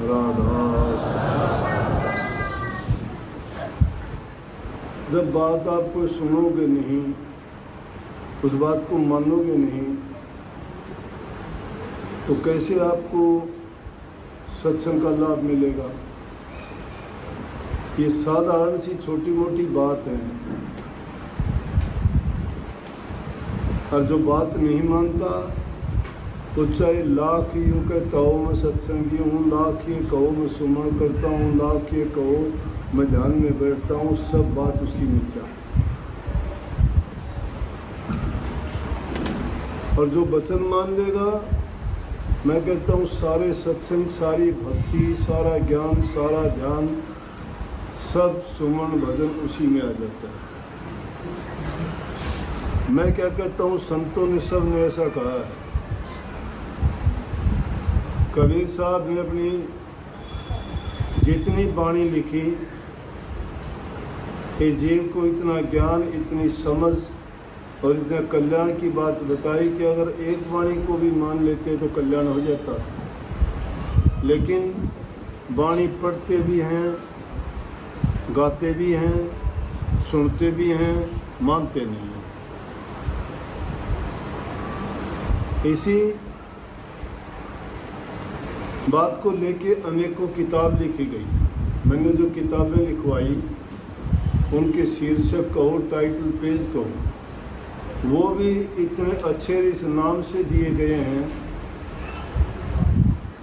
राधा। जब बात आप कोई सुनोगे नहीं, उस बात को मानोगे नहीं, तो कैसे आपको सत्संग का लाभ मिलेगा? ये साधारण सी छोटी मोटी बात है। और जो बात नहीं मानता, तो चाहे लाख यूँ कहता हो मैं सत्संगी हूँ, लाख ये कहो मैं सुमन करता हूँ, लाख ये कहो मैं ध्यान में बैठता हूँ, सब बात उसकी मिथ्या। और जो वचन मान लेगा, मैं कहता हूँ सारे सत्संग, सारी भक्ति, सारा ज्ञान, सारा ध्यान, सब सुमन भजन उसी में आ जाता है। मैं क्या कहता हूँ, संतों ने सब ने ऐसा कहा है। कबीर साहब ने अपनी जितनी वाणी लिखी, इस जीव को इतना ज्ञान, इतनी समझ और इतना कल्याण की बात बताई कि अगर एक वाणी को भी मान लेते तो कल्याण हो जाता। लेकिन वाणी पढ़ते भी हैं, गाते भी हैं, सुनते भी हैं, मानते नहीं हैं। इसी बात को लेके अनेकों किताब लिखी गई। मैंने जो किताबें लिखवाई, उनके शीर्षक कहो, टाइटल पेज कहो, वो भी इतने अच्छे इस नाम से दिए गए हैं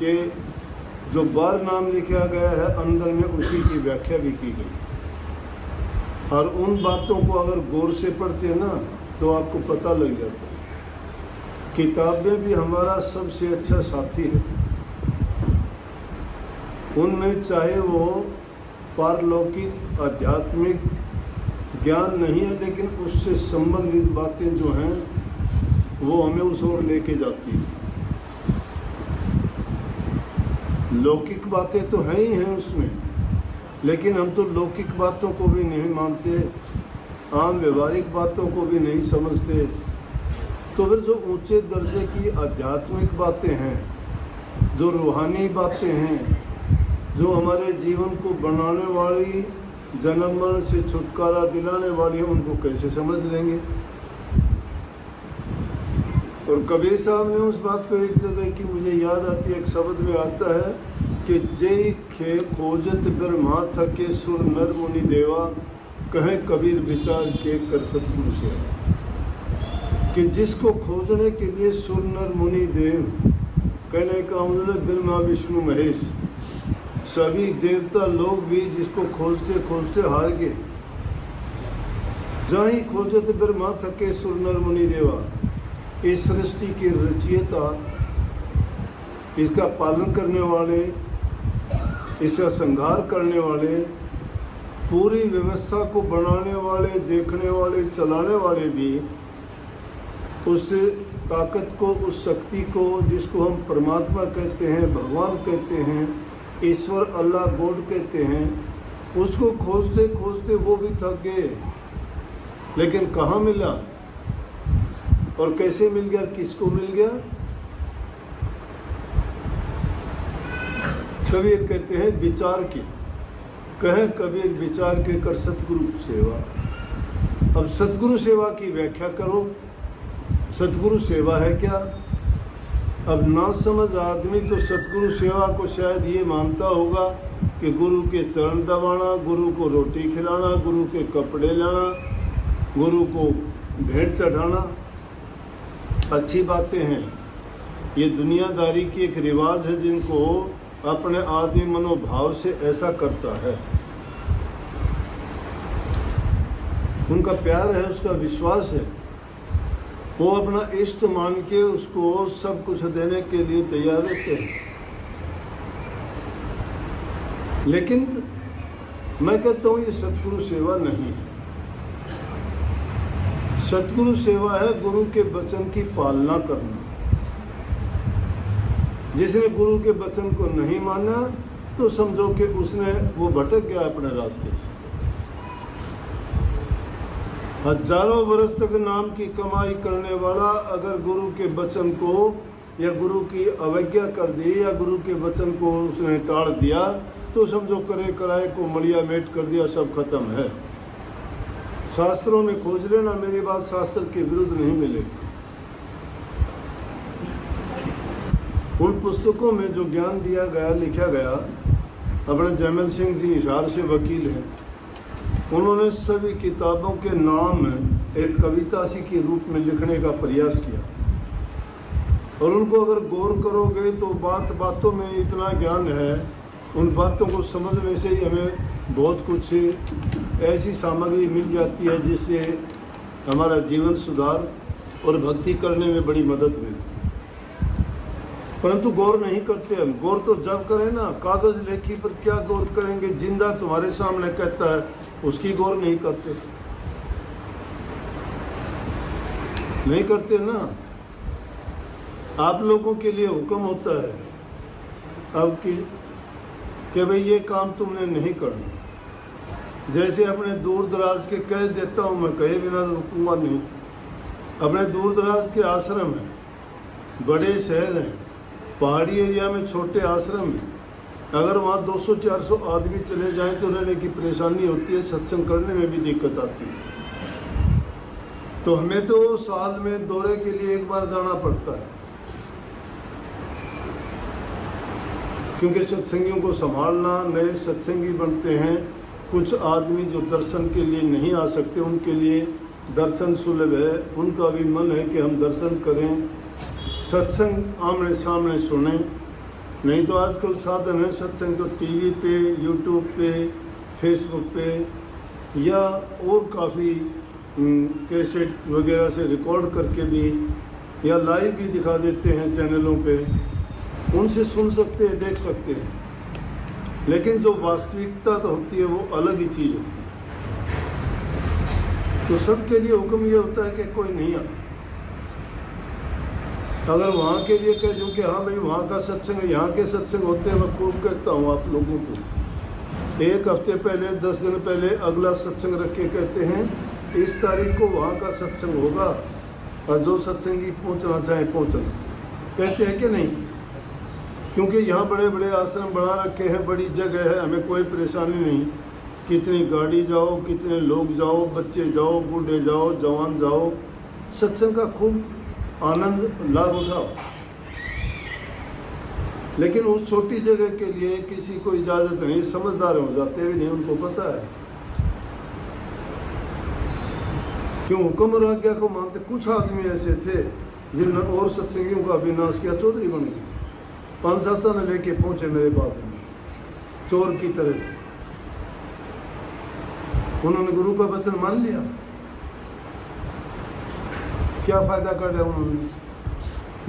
कि जो बार नाम लिखा गया है, अंदर में उसी की व्याख्या भी की गई। और उन बातों को अगर गौर से पढ़ते हैं ना, तो आपको पता लग जाता है। किताबें भी हमारा सबसे अच्छा साथी है। उनमें चाहे वो पारलौकिक आध्यात्मिक ज्ञान नहीं है, लेकिन उससे संबंधित बातें जो हैं वो हमें उस ओर लेके जाती हैं। लौकिक बातें तो हैं ही हैं उसमें, लेकिन हम तो लौकिक बातों को भी नहीं मानते, आम व्यवहारिक बातों को भी नहीं समझते। तो फिर जो ऊंचे दर्जे की आध्यात्मिक बातें हैं, जो रूहानी बातें हैं, जो हमारे जीवन को बनाने वाली, जन्म मरण से छुटकारा दिलाने वाली है, उनको कैसे समझ लेंगे? और कबीर साहब ने उस बात को एक जगह की मुझे याद आती है, एक शब्द में आता है कि जय खे खोजत ब्रह्मा थके सुर नर मुनि देवा, कहे कबीर विचार के कर सतगुरु सेवा। कि जिसको खोजने के लिए सुर नर मुनि देव, कहने का मतलब ब्रह्मा विष्णु महेश, सभी देवता लोग भी जिसको खोजते खोजते हार गए। जहाँ ही खोजत ब्रह्मा थके सुर नर मुनि देवा, इस सृष्टि की रचयिता, इसका पालन करने वाले, इसका संहार करने वाले, पूरी व्यवस्था को बनाने वाले, देखने वाले, चलाने वाले भी उस ताकत को, उस शक्ति को, जिसको हम परमात्मा कहते हैं, भगवान कहते हैं, ईश्वर, अल्लाह, गॉड कहते हैं, उसको खोजते खोजते वो भी थक गए। लेकिन कहाँ मिला और कैसे मिल गया, किसको मिल गया? कबीर कहते हैं विचार की, कहे कबीर विचार के कर सतगुरु सेवा। अब सतगुरु सेवा की व्याख्या करो। सतगुरु सेवा है क्या? अब ना समझ आदमी तो सतगुरु सेवा को शायद ये मानता होगा कि गुरु के चरण दबाना, गुरु को रोटी खिलाना, गुरु के कपड़े लाना, गुरु को भेंट चढ़ाना, अच्छी बातें हैं। ये दुनियादारी की एक रिवाज है, जिनको अपने आदमी मनोभाव से ऐसा करता है। उनका प्यार है, उसका विश्वास है, वो अपना इष्ट मान के उसको सब कुछ देने के लिए तैयार रहते हैं। लेकिन मैं कहता हूँ ये सतगुरु सेवा नहीं है। सतगुरु सेवा है गुरु के वचन की पालना करना। जिसने गुरु के वचन को नहीं माना, तो समझो कि उसने वो भटक गया अपने रास्ते से। हजारों वर्ष तक नाम की कमाई करने वाला अगर गुरु के वचन को या गुरु की अवज्ञा कर दी या गुरु के वचन को उसने टाल दिया तो समझो करे कराए को मड़िया मेट कर दिया, सब खत्म है। शास्त्रों में खोज लेना, मेरी बात शास्त्र के विरुद्ध नहीं मिलेगी। उन पुस्तकों में जो ज्ञान दिया गया, लिखा गया, अपने जैमल सिंह जी हिसार से वकील हैं, उन्होंने सभी किताबों के नाम एक कविता सी के रूप में लिखने का प्रयास किया और उनको अगर गौर करोगे तो बातों में इतना ज्ञान है, उन बातों को समझने से ही हमें बहुत कुछ ऐसी सामग्री मिल जाती है जिससे हमारा जीवन सुधार और भक्ति करने में बड़ी मदद मिलती है। परंतु गौर नहीं करते हम। गौर तो जब करें ना, कागज लेखी पर क्या गौर करेंगे, जिंदा तुम्हारे सामने कहता है उसकी गौर नहीं करते, नहीं करते ना। आप लोगों के लिए हुक्म होता है अब कि भाई ये काम तुमने नहीं करना। जैसे अपने दूर दराज के कह देता हूँ मैं, कहे बिना रुकूंगा नहीं। अपने दूर दराज के आश्रम हैं, बड़े शहर हैं, पहाड़ी एरिया में छोटे आश्रम हैं, अगर वहाँ 200-400 आदमी चले जाएं तो रहने की परेशानी होती है, सत्संग करने में भी दिक्कत आती है। तो हमें तो साल में दौरे के लिए एक बार जाना पड़ता है, क्योंकि सत्संगियों को संभालना, नए सत्संगी बनते हैं। कुछ आदमी जो दर्शन के लिए नहीं आ सकते, उनके लिए दर्शन सुलभ है, उनका भी मन है कि हम दर्शन करें, सत्संग आमने सामने सुने। नहीं तो आजकल साधन है सत्संग तो टीवी पे, यूट्यूब पे, फेसबुक पे या और काफ़ी कैसेट वगैरह से रिकॉर्ड करके भी या लाइव भी दिखा देते हैं चैनलों पे, उनसे सुन सकते हैं, देख सकते हैं। लेकिन जो वास्तविकता तो होती है वो अलग ही चीज़ होती है। तो सबके लिए हुक्म ये होता है कि कोई नहीं आता। अगर वहाँ के लिए कह दूँ कि हाँ भाई वहाँ का सत्संग, यहाँ के सत्संग होते हैं, मैं खूब कहता हूँ आप लोगों को। एक हफ्ते पहले, 10 दिन पहले अगला सत्संग रख के कहते हैं इस तारीख को वहाँ का सत्संग होगा और जो सत्संगी पहुँचना चाहे पहुँचना, कहते हैं कि नहीं? क्योंकि यहाँ बड़े बड़े आश्रम बना रखे हैं, बड़ी जगह है, हमें कोई परेशानी नहीं। कितनी गाड़ी जाओ, कितने लोग जाओ, बच्चे जाओ, बूढ़े जाओ, जवान जाओ, सत्संग का खूब आनंद लाभ उठाओ। लेकिन उस छोटी जगह के लिए किसी को इजाज़त नहीं, समझदार हो जाते भी नहीं, उनको पता है क्यों हुक्म और आज्ञा को मानते। कुछ आदमी ऐसे थे जिन्होंने और सत्संगियों का विनाश किया, चौधरी बन गए, 5-7 ने लेके पहुंचे मेरे बाप में चोर की तरह से। उन्होंने गुरु का वचन मान लिया, क्या फायदा कर दिया उन्होंने?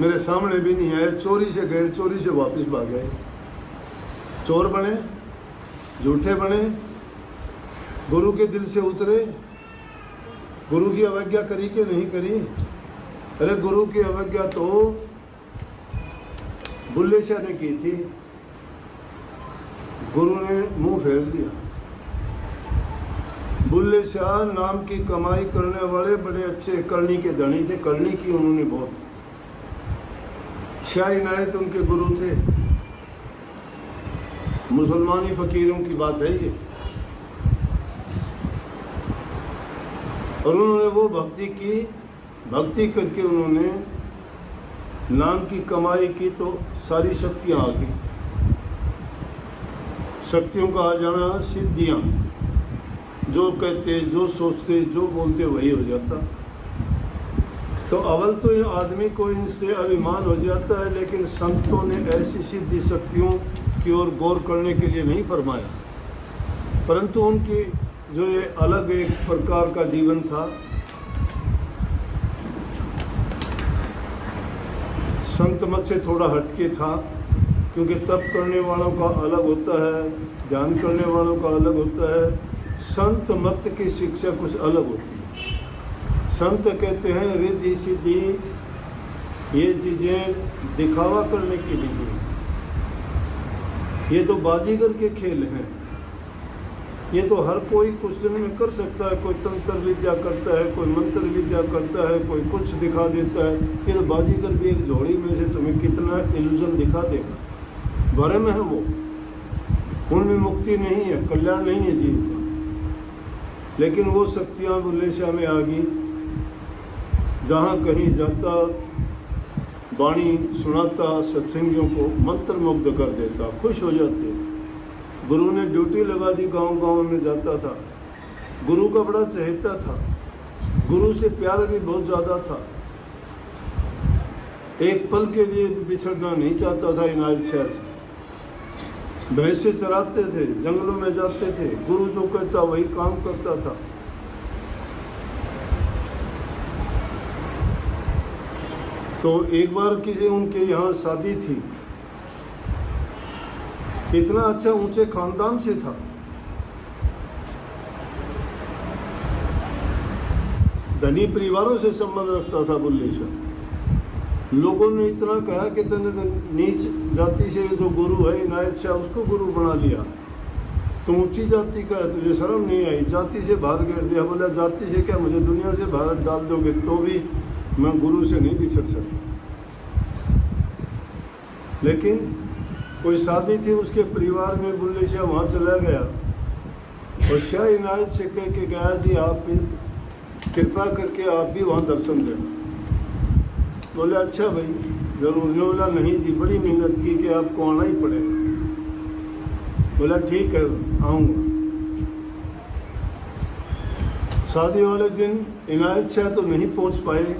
मेरे सामने भी नहीं आए, चोरी से गए, चोरी से वापस भाग गए। चोर बने, झूठे बने, गुरु के दिल से उतरे। गुरु की अवज्ञा करी कि नहीं करी? अरे गुरु की अवज्ञा तो बुल्ले शाह ने की थी, गुरु ने मुंह फेर लिया। बुल्ले शाह नाम की कमाई करने वाले बड़े अच्छे करनी के धनी थे, करनी की उन्होंने बहुत। शाह इनायत उनके गुरु थे। मुसलमानी फकीरों की बात है ये। और उन्होंने वो भक्ति की, भक्ति करके उन्होंने नाम की कमाई की तो सारी शक्तियाँ आ गई। शक्तियों का आ जाना, सिद्धियाँ, जो कहते, जो सोचते, जो बोलते वही हो जाता। तो अव्वल तो इन आदमी को इनसे अभिमान हो जाता है, लेकिन संतों ने ऐसी सिद्धि शक्तियों की ओर गौर करने के लिए नहीं फरमाया, परंतु उनकी जो ये अलग एक प्रकार का जीवन था। संत मत से थोड़ा हटके था, क्योंकि तप करने वालों का अलग होता है, ध्यान करने वालों का अलग होता है। संत मत की शिक्षा कुछ अलग होती है। संत कहते हैं रिद्धि सिद्धि ये चीज़ें दिखावा करने के लिए, ये तो बाजीगर के खेल हैं। ये तो हर कोई कुछ दिन में कर सकता है। कोई तंत्र विद्या करता है, कोई मंत्र विद्या करता है, कोई कुछ दिखा देता है। ये तो बाजीगर भी एक झोड़ी में से तुम्हें कितना इल्यूजन दिखा देगा, भरे में है वो। उनमें मुक्ति नहीं है, कल्याण नहीं है जीव का। लेकिन वो शक्तियाँ बुल्ले शाह में आ गई, जहाँ कहीं जाता वाणी सुनाता, सत्संगियों को मंत्र मुग्ध कर देता, खुश हो जाते। गुरु ने ड्यूटी लगा दी, गांव गांव में जाता था। गुरु का बड़ा चहेता था, गुरु से प्यार भी बहुत ज़्यादा था। एक पल के लिए भी बिछड़ना नहीं चाहता था इनायत शाह से। भैंसे चराते थे, जंगलों में जाते थे, गुरु जो कहता वही काम करता था। तो एक बार किसी उनके यहाँ शादी थी। कितना अच्छा ऊंचे खानदान से था। धनी परिवारों से संबंध रखता था बुल्ले शाह। लोगों ने इतना कहा कि तने नीच जाति से जो गुरु है इनायत शाह, उसको गुरु बना लिया। तो ऊंची जाति का है, तुझे शर्म नहीं आई? जाति से बाहर गिर दिया। बोला जाति से क्या, मुझे दुनिया से बाहर डाल दोगे तो भी मैं गुरु से नहीं बिछड़ सकता। लेकिन कोई शादी थी उसके परिवार में, बुल्ले शाह वहाँ चला गया और शाह इनायत से कह के गया, जी आप कृपा करके आप भी वहाँ दर्शन देना। बोले अच्छा भाई जरूर। ने बोला नहीं जी, बड़ी मेहनत की कि आपको आना ही पड़ेगा। बोला ठीक है आऊँगा। शादी वाले दिन इनायत शाह तो नहीं पहुँच पाए।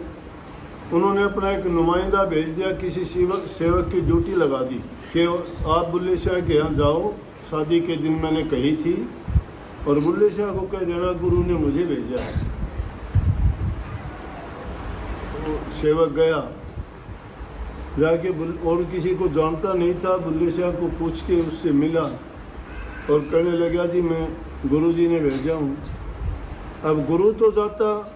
उन्होंने अपना एक नुमाइंदा भेज दिया, किसी सेवक की ड्यूटी लगा दी कि आप बुल्ले शाह के यहाँ जाओ, शादी के दिन मैंने कही थी, और बुल्ले शाह को कह देना गुरु ने मुझे भेजा है। तो सेवक गया, जाके और किसी को जानता नहीं था, बुल्ले शाह को पूछ के उससे मिला और कहने लगा जी मैं गुरु जी ने भेजा हूँ। अब गुरु तो जाता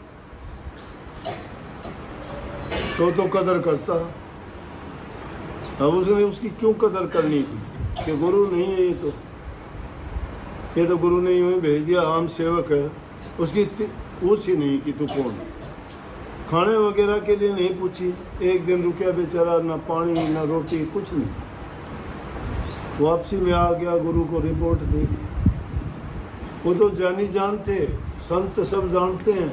तो कदर करता। अब उसने उसकी क्यों कदर करनी थी कि गुरु नहीं है ये तो गुरु ने यूँ ही भेज दिया, आम सेवक है। उसकी पूछ ही नहीं कि तू कौन। खाने वगैरह के लिए नहीं पूछी। एक दिन रुकिया बेचारा, ना पानी ना रोटी कुछ नहीं। वापसी में आ गया, गुरु को रिपोर्ट दी। वो तो जानी जानते, संत सब जानते हैं,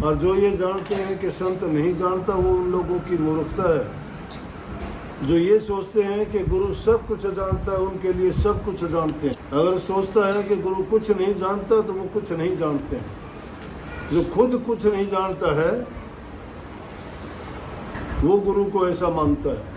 और जो ये जानते हैं कि संत नहीं जानता, वो उन लोगों की मूर्खता है। जो ये सोचते हैं कि गुरु सब कुछ जानता है, उनके लिए सब कुछ जानते हैं। अगर सोचता है कि गुरु कुछ नहीं जानता तो वो कुछ नहीं जानते हैं। जो खुद कुछ नहीं जानता है वो गुरु को ऐसा मानता है।